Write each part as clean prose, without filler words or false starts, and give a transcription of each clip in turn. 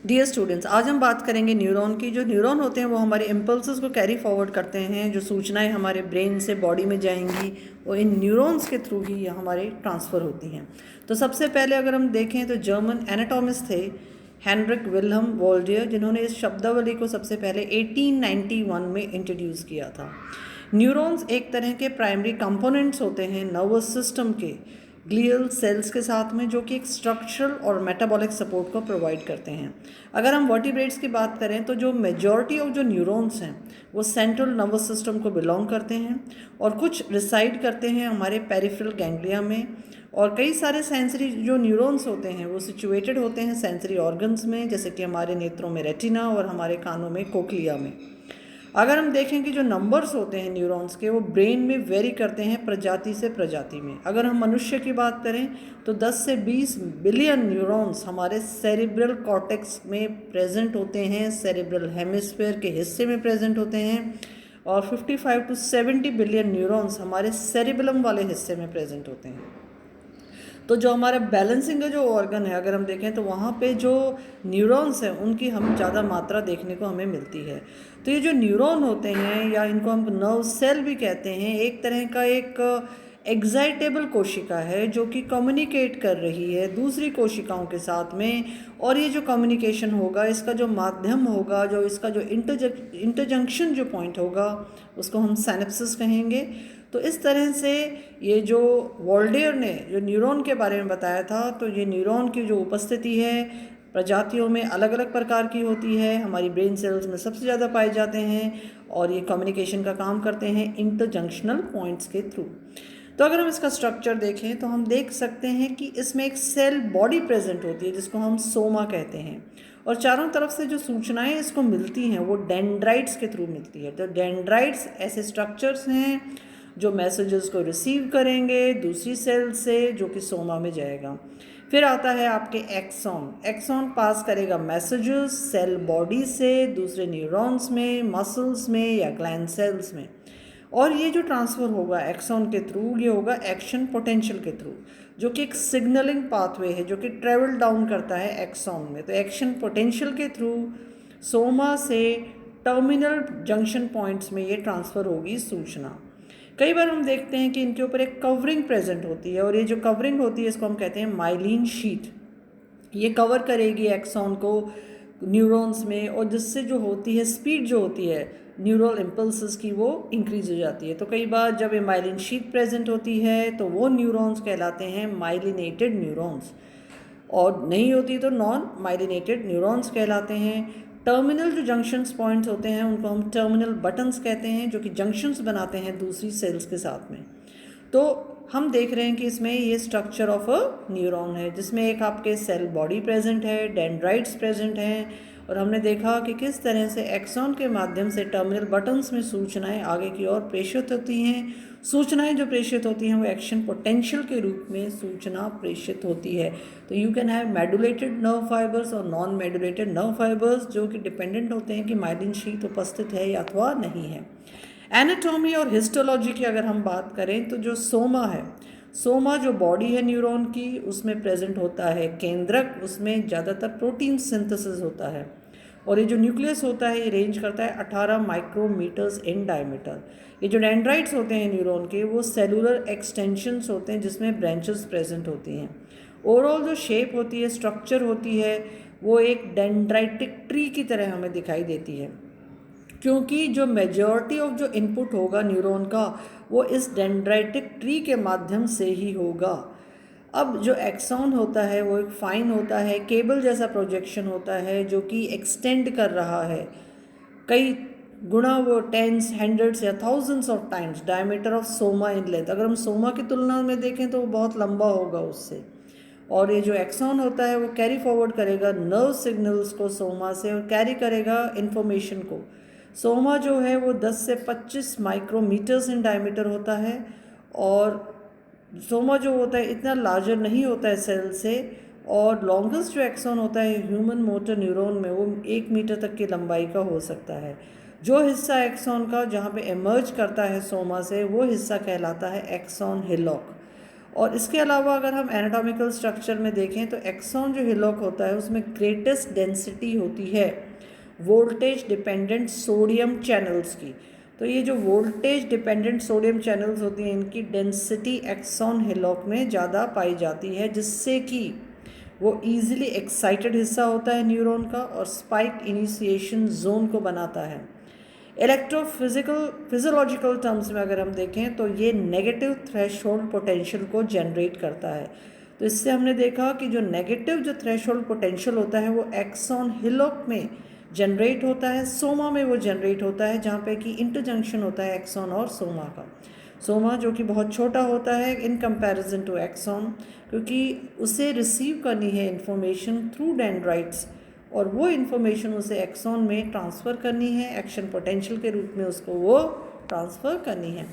Dear students, आज हम बात करेंगे न्यूरॉन की। जो न्यूरॉन होते हैं वो हमारे इम्पल्सेस को कैरी फॉरवर्ड करते हैं। जो सूचनाएं हमारे ब्रेन से बॉडी में जाएंगी वो इन न्यूरॉन्स के थ्रू ही हमारे ट्रांसफ़र होती हैं। तो सबसे पहले अगर हम देखें तो जर्मन एनाटॉमिस्ट थे हेनरिक विल्हम वोल्डियर, जिन्होंने इस शब्दावली को सबसे पहले 1891 में इंट्रोड्यूस किया था। न्यूरॉन्स एक तरह के प्राइमरी कंपोनेंट्स होते हैं नर्वस सिस्टम के ग्लियल सेल्स के साथ में, जो कि एक स्ट्रक्चरल और मेटाबॉलिक सपोर्ट को प्रोवाइड करते हैं। अगर हम वर्टिब्रेट्स की बात करें तो जो मेजॉरिटी ऑफ जो न्यूरॉन्स हैं वो सेंट्रल नर्वस सिस्टम को बिलोंग करते हैं और कुछ रिसाइड करते हैं हमारे पेरिफेरल गैंग्लिया में। और कई सारे सेंसरी जो न्यूरॉन्स होते हैं वो सिचुएटेड होते हैं सेंसरी ऑर्गन्स में, जैसे कि हमारे नेत्रों में रेटिना और हमारे कानों में कोक्लिया में। अगर हम देखें कि जो नंबर्स होते हैं न्यूरॉन्स के वो ब्रेन में वेरी करते हैं प्रजाति से प्रजाति में। अगर हम मनुष्य की बात करें तो 10 से 20 बिलियन न्यूरॉन्स हमारे सेरिब्रल कॉर्टेक्स में प्रेजेंट होते हैं, सेरिब्रल हेमिस्फीयर के हिस्से में प्रेजेंट होते हैं, और 55 टू 70 बिलियन न्यूरॉन्स हमारे सेरिबलम वाले हिस्से में प्रेजेंट होते हैं। तो जो हमारा बैलेंसिंग का जो ऑर्गन है अगर हम देखें तो वहाँ पे जो न्यूरॉन्स हैं उनकी हम ज़्यादा मात्रा देखने को हमें मिलती है। तो ये जो न्यूरॉन होते हैं या इनको हम नर्व सेल भी कहते हैं, एक तरह का एक एक्साइटेबल कोशिका है जो कि कम्युनिकेट कर रही है दूसरी कोशिकाओं के साथ में। और ये जो कम्युनिकेशन होगा इसका जो माध्यम होगा, जो इसका जो इंटरजंक्शन जो पॉइंट होगा उसको हम सिनेप्सिस कहेंगे। तो इस तरह से ये जो वोल्डियर ने जो न्यूरॉन के बारे में बताया था, तो ये न्यूरॉन की जो उपस्थिति है प्रजातियों में अलग अलग प्रकार की होती है, हमारी ब्रेन सेल्स में सबसे ज़्यादा पाए जाते हैं और ये कम्युनिकेशन का काम करते हैं इंटरजंक्शनल पॉइंट्स के थ्रू। तो अगर हम इसका स्ट्रक्चर देखें तो हम देख सकते हैं कि इसमें एक सेल बॉडी प्रेजेंट होती है जिसको हम सोमा कहते हैं, और चारों तरफ से जो सूचनाएं इसको मिलती हैं वो डेंड्राइट्स के थ्रू मिलती है। तो डेंड्राइट्स ऐसे स्ट्रक्चर्स हैं जो मैसेजेस को रिसीव करेंगे दूसरी सेल से जो कि सोमा में जाएगा। फिर आता है आपके एक्सॉन। एक्सॉन पास करेगा मैसेजेस सेल बॉडी से दूसरे न्यूरॉन्स में, मसल्स में या ग्लैंड सेल्स में, और ये जो ट्रांसफ़र होगा एक्सॉन के थ्रू ये होगा एक्शन पोटेंशियल के थ्रू, जो कि एक सिग्नलिंग पाथवे है जो कि ट्रेवल डाउन करता है एक्सॉन में। तो एक्शन पोटेंशियल के थ्रू सोमा से टर्मिनल जंक्शन पॉइंट्स में ये ट्रांसफ़र होगी सूचना। कई बार हम देखते हैं कि इनके ऊपर एक कवरिंग प्रेजेंट होती है, और ये जो कवरिंग होती है इसको हम कहते हैं माइलिन शीट। ये कवर करेगी एक्सॉन को न्यूरॉन्स में, और जिससे जो होती है स्पीड जो होती है न्यूरल इम्पल्सेस की वो इंक्रीज हो जाती है। तो कई बार जब ये माइलिन शीट प्रेजेंट होती है तो वो न्यूरॉन्स कहलाते हैं माइलिनेटेड न्यूरॉन्स, और नहीं होती तो नॉन माइलिनेटेड न्यूरॉन्स कहलाते हैं। टर्मिनल जो जंक्शंस पॉइंट्स होते हैं उनको हम टर्मिनल बटन्स कहते हैं, जो कि जंक्शंस बनाते हैं दूसरी सेल्स के साथ में। तो हम देख रहे हैं कि इसमें ये स्ट्रक्चर ऑफ अ न्यूरॉन है जिसमें एक आपके सेल बॉडी प्रेजेंट है, डेंड्राइट्स प्रेजेंट हैं, और हमने देखा कि किस तरह से एक्सॉन के माध्यम से टर्मिनल बटन्स में सूचनाएं आगे की ओर प्रेषित होती हैं। सूचनाएं जो प्रेषित होती हैं वो एक्शन पोटेंशियल के रूप में सूचना प्रेषित होती है। तो you can have medullated nerve fibres और नॉन मेडुलेटेड नर्व फाइबर्स, जो कि डिपेंडेंट होते हैं कि माइलिन शीट उपस्थित है या अथवा नहीं है। एनाटॉमी और हिस्टोलॉजी की अगर हम बात करें तो जो सोमा है, सोमा जो बॉडी है न्यूरॉन की उसमें प्रेजेंट होता है केंद्रक, उसमें ज़्यादातर प्रोटीन सिंथेसिस होता है, और ये जो न्यूक्लियस होता है ये रेंज करता है 18 माइक्रोमीटर्स इन डायमीटर। ये जो डेंड्राइट्स होते हैं न्यूरॉन के वो सेलुलर एक्सटेंशंस होते हैं जिसमें ब्रांचेस प्रेजेंट होती हैं। ओवरऑल जो शेप होती है, स्ट्रक्चर होती है, वो एक डेंड्राइटिक ट्री की तरह हमें दिखाई देती है, क्योंकि जो मेजॉरिटी ऑफ जो इनपुट होगा न्यूरॉन का वो इस डेंड्राइटिक ट्री के माध्यम से ही होगा। अब जो एक्सॉन होता है वो एक फाइन होता है, केबल जैसा प्रोजेक्शन होता है जो कि एक्सटेंड कर रहा है कई गुणा, वो टेंस हंड्रेड्स या thousands of times diameter of Soma in length. अगर हम सोमा की तुलना में देखें तो वो बहुत लंबा होगा उससे। और ये जो एक्सॉन होता है वो कैरी फॉरवर्ड करेगा नर्व सिग्नल्स को सोमा से और कैरी करेगा इन्फॉर्मेशन को। सोमा जो है वो 10 से 25 माइक्रोमीटर्स इन डायमीटर होता है, और सोमा जो होता है इतना लार्जर नहीं होता है सेल से, और लॉन्गेस्ट जो एक्सॉन होता है ह्यूमन मोटर न्यूरॉन में वो 1 मीटर तक की लंबाई का हो सकता है। जो हिस्सा एक्सॉन का जहाँ पे एमर्ज करता है सोमा से वो हिस्सा कहलाता है एक्सॉन हिलॉक, और इसके अलावा अगर हम एनाटॉमिकल स्ट्रक्चर में देखें तो एक्सॉन जो हिलॉक होता है उसमें ग्रेटेस्ट डेंसिटी होती है वोल्टेज डिपेंडेंट सोडियम चैनल्स की। तो ये जो वोल्टेज डिपेंडेंट सोडियम चैनल्स होती हैं इनकी डेंसिटी एक्सॉन हिलॉक में ज़्यादा पाई जाती है, जिससे कि वो ईजिली एक्साइटेड हिस्सा होता है न्यूरॉन का और स्पाइक इनिशिएशन जोन को बनाता है। फिजियोलॉजिकल टर्म्स में अगर हम देखें तो ये नेगेटिव थ्रेशोल्ड पोटेंशियल को जनरेट करता है। तो इससे हमने देखा कि जो नेगेटिव जो थ्रेशोल्ड पोटेंशियल होता है वो एक्सॉन हिलॉक में जनरेट होता है, सोमा में वो जनरेट होता है जहाँ पे कि इंटरजंक्शन होता है एक्सॉन और सोमा का। सोमा जो कि बहुत छोटा होता है इन कंपैरिजन टू एक्सॉन, क्योंकि उसे रिसीव करनी है इंफॉर्मेशन थ्रू डेंड्राइट्स और वो इन्फॉर्मेशन उसे एक्सॉन में ट्रांसफ़र करनी है, एक्शन पोटेंशियल के रूप में उसको वो ट्रांसफ़र करनी है।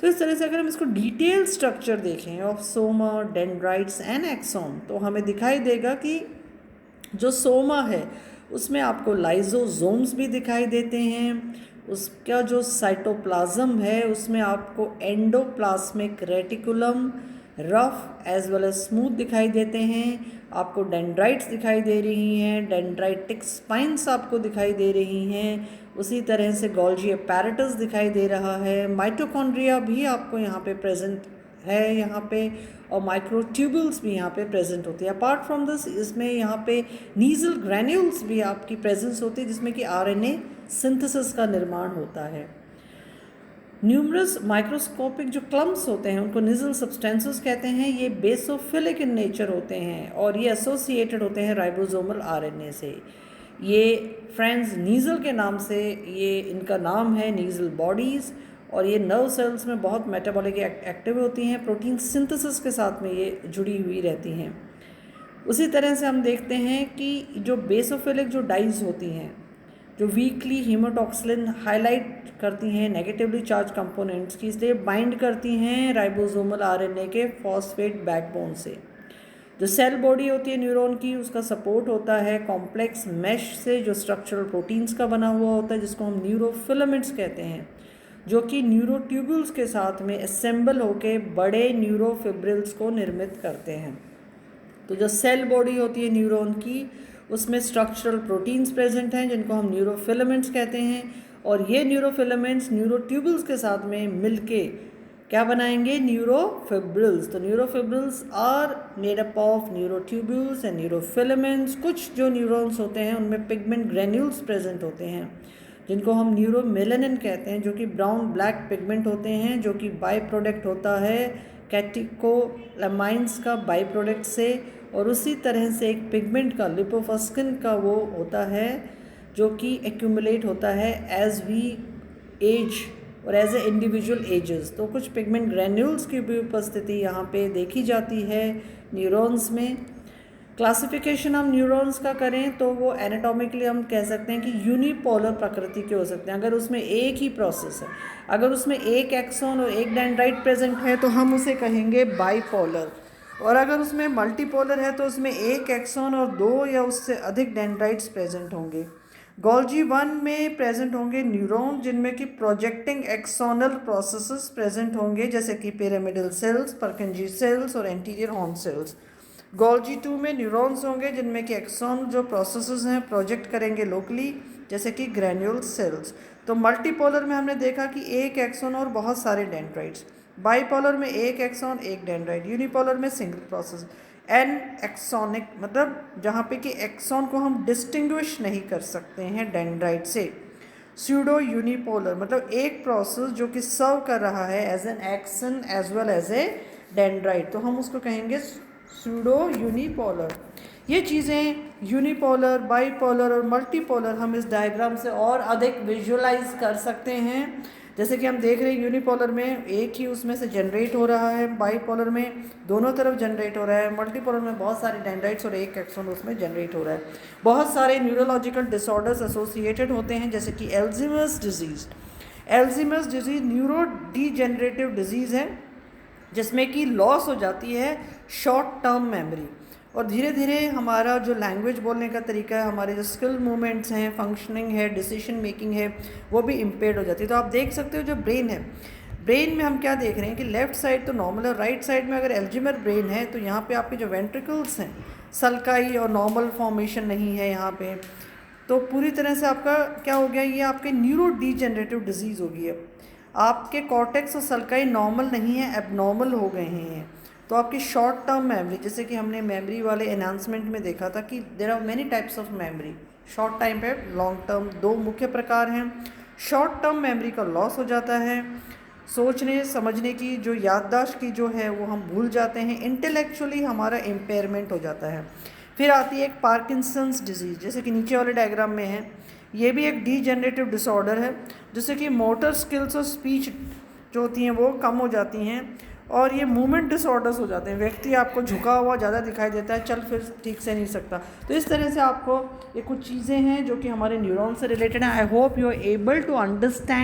तो इस तरह से अगर हम इसको डिटेल स्ट्रक्चर देखें of soma, dendrites and axon तो हमें दिखाई देगा कि जो सोमा है उसमें आपको लाइजोसोम्स भी दिखाई देते हैं, उसका जो साइटोप्लाज्म है उसमें आपको endoplasmic reticulum rough as well as smooth दिखाई देते हैं, आपको डेंड्राइट्स दिखाई दे रही हैं, डेंड्राइटिक स्पाइंस आपको दिखाई दे रही हैं, उसी तरह से गोल्जी अपैरेटस दिखाई दे रहा है, माइटोकॉन्ड्रिया भी आपको यहाँ पे प्रेजेंट है यहाँ पे, और माइक्रोट्यूबल्स भी यहाँ पे प्रेजेंट होती है। अपार्ट फ्रॉम दिस इसमें यहाँ पे नीजल ग्रैन्यूल्स भी आपकी प्रेजेंस होती है जिसमें कि आरएनए सिंथेसिस का निर्माण होता है। न्यूमरस माइक्रोस्कोपिक जो क्लम्प्स होते हैं उनको निजल सब्सटेंसेस कहते हैं, ये बेसोफिलिक इन नेचर होते हैं और ये एसोसिएटेड होते हैं राइबोसोमल आरएनए से। ये फ्रेंड्स नीजल के नाम से ये इनका नाम है, नीजल बॉडीज़, और ये नर्व सेल्स में बहुत मेटाबॉलिक एक्टिव होती हैं, प्रोटीन सिंथेसिस के साथ में ये जुड़ी हुई रहती हैं। उसी तरह से हम देखते हैं कि जो बेसोफिलिक जो डाइज होती हैं जो वीकली हीमोटॉक्सिलिन हाईलाइट करती हैं नेगेटिवली चार्ज कंपोनेंट्स की, इसलिए बाइंड करती हैं राइबोसोमल आरएनए के फॉस्फेट बैकबोन से। जो सेल बॉडी होती है न्यूरॉन की उसका सपोर्ट होता है कॉम्प्लेक्स मैश से जो स्ट्रक्चरल प्रोटीन्स का बना हुआ होता है जिसको हम न्यूरोफिलामेंट्स कहते हैं, जो कि न्यूरोट्यूब्यूल्स के साथ में असेंबल होकर बड़े न्यूरोफिब्रिल्स को निर्मित करते हैं। तो जो सेल बॉडी होती है न्यूरॉन की उसमें स्ट्रक्चरल प्रोटीन्स प्रेजेंट हैं जिनको हम न्यूरोफिलामेंट्स कहते हैं, और ये न्यूरोफिलामेंट्स न्यूरोट्यूब्यूल्स के साथ में मिलके क्या बनाएंगे, न्यूरोफिब्रिल्स। तो neurofibrils are made up of neurotubules and neurofilaments. कुछ जो न्यूरॉन्स होते हैं उनमें पिगमेंट ग्रेन्यूल्स प्रेजेंट होते हैं जिनको हम न्यूरोमेलानिन कहते हैं, जो कि ब्राउन ब्लैक पिगमेंट होते हैं, जो कि बाई प्रोडक्ट होता है कैटिकोलामाइंस का बाई प्रोडक्ट से, और उसी तरह से एक पिगमेंट का लिपोफस्किन का वो होता है जो कि एक्यूमुलेट होता है एज वी एज और एज ए इंडिविजुअल एजेस। तो कुछ पिगमेंट ग्रैन्यूल्स की भी उपस्थिति यहाँ पे देखी जाती है न्यूरॉन्स में। क्लासिफिकेशन हम न्यूरॉन्स का करें तो वो एनाटॉमिकली हम कह सकते हैं कि यूनिपोलर प्रकृति के हो सकते हैं। अगर उसमें एक ही प्रोसेस है, अगर उसमें एक एक्सॉन और एक डेंड्राइट प्रेजेंट है तो हम उसे कहेंगे बाईपोलर, और अगर उसमें मल्टीपोलर है तो उसमें एक एक्सॉन और दो या उससे अधिक डेंड्राइट्स प्रेजेंट होंगे। गोल्जी 1 में प्रेजेंट होंगे न्यूरॉन जिनमें कि प्रोजेक्टिंग एक्सोनल प्रोसेसेस प्रेजेंट होंगे जैसे कि पिरामिडल सेल्स, परकिंजी सेल्स और एंटीरियर हॉर्न सेल्स। गोल्जी 2 में न्यूरॉन्स होंगे जिनमें कि एक्सॉन जो प्रोसेसेस हैं प्रोजेक्ट करेंगे लोकली जैसे कि ग्रैन्यूल सेल्स। तो मल्टीपोलर में हमने देखा कि एक एक्सॉन और बहुत सारे डेंड्राइट्स, बाईपोलर में एक एक्सॉन एक डेंड्राइट, यूनिपोलर में सिंगल प्रोसेस। एन एक्सॉनिक मतलब जहाँ पे कि एक्सॉन को हम डिस्टिंग्विश नहीं कर सकते हैं डेंड्राइट से। स्यूडो यूनिपोलर मतलब एक प्रोसेस जो कि सर्व कर रहा है as an axon as well as a dendrite, तो हम उसको कहेंगे स्यूडो यूनिपोलर। ये चीज़ें यूनिपोलर, बाईपोलर और मल्टीपोलर हम इस डायग्राम से और अधिक विजुअलाइज कर सकते हैं। जैसे कि हम देख रहे हैं यूनिपोलर में एक ही उसमें से जनरेट हो रहा है, बाईपोलर में दोनों तरफ जनरेट हो रहा है, मल्टीपोलर में बहुत सारे डेंड्राइट्स और एक एक्सॉन उसमें जनरेट हो रहा है। बहुत सारे न्यूरोलॉजिकल डिसऑर्डर्स एसोसिएटेड होते हैं जैसे कि Alzheimer's disease. Alzheimer's disease neuro degenerative disease है जिसमें कि लॉस हो जाती है शॉर्ट टर्म मेमोरी, और धीरे धीरे हमारा जो लैंग्वेज बोलने का तरीका है, हमारे जो स्किल मूवमेंट्स हैं, फंक्शनिंग है, डिसीजन मेकिंग है, वो भी इम्पेयर्ड हो जाती है। तो आप देख सकते हो जो ब्रेन है ब्रेन में हम क्या देख रहे हैं कि लेफ़्ट साइड तो नॉर्मल है, राइट साइड में अगर एल्जीमर ब्रेन है तो यहाँ पे आपके जो वेंट्रिकल्स हैं सल्काई और नॉर्मल फॉर्मेशन नहीं है यहाँ पे, तो पूरी तरह से आपका क्या हो गया, ये आपके न्यूरो डीजेनरेटिव डिजीज़ हो गई है। आपके कॉर्टेक्स और सल्काई नॉर्मल नहीं है, एबनॉर्मल हो गए हैं। तो आपकी शॉर्ट टर्म मेमोरी, जैसे कि हमने मेमोरी वाले एनहांसमेंट में देखा था कि there are many types of memory, short time पे लॉन्ग टर्म, दो मुख्य प्रकार हैं। शॉर्ट टर्म मेमोरी का लॉस हो जाता है, सोचने समझने की जो याददाश्त की जो है वो हम भूल जाते हैं, इंटेलेक्चुअली हमारा इम्पेयरमेंट हो जाता है। फिर आती है एक पार्किंसंस डिजीज़, जैसे कि नीचे वाले डायग्राम में है, ये भी एक डीजेनरेटिव डिसऑर्डर है जिससे कि मोटर स्किल्स और स्पीच जो होती हैं वो कम हो जाती हैं और ये मूवमेंट डिसऑर्डर्स हो जाते हैं। व्यक्ति आपको झुका हुआ ज़्यादा दिखाई देता है, चल फिर ठीक से नहीं सकता। तो इस तरह से आपको ये कुछ चीज़ें हैं जो कि हमारे न्यूरॉन से रिलेटेड हैं। I hope you are able to understand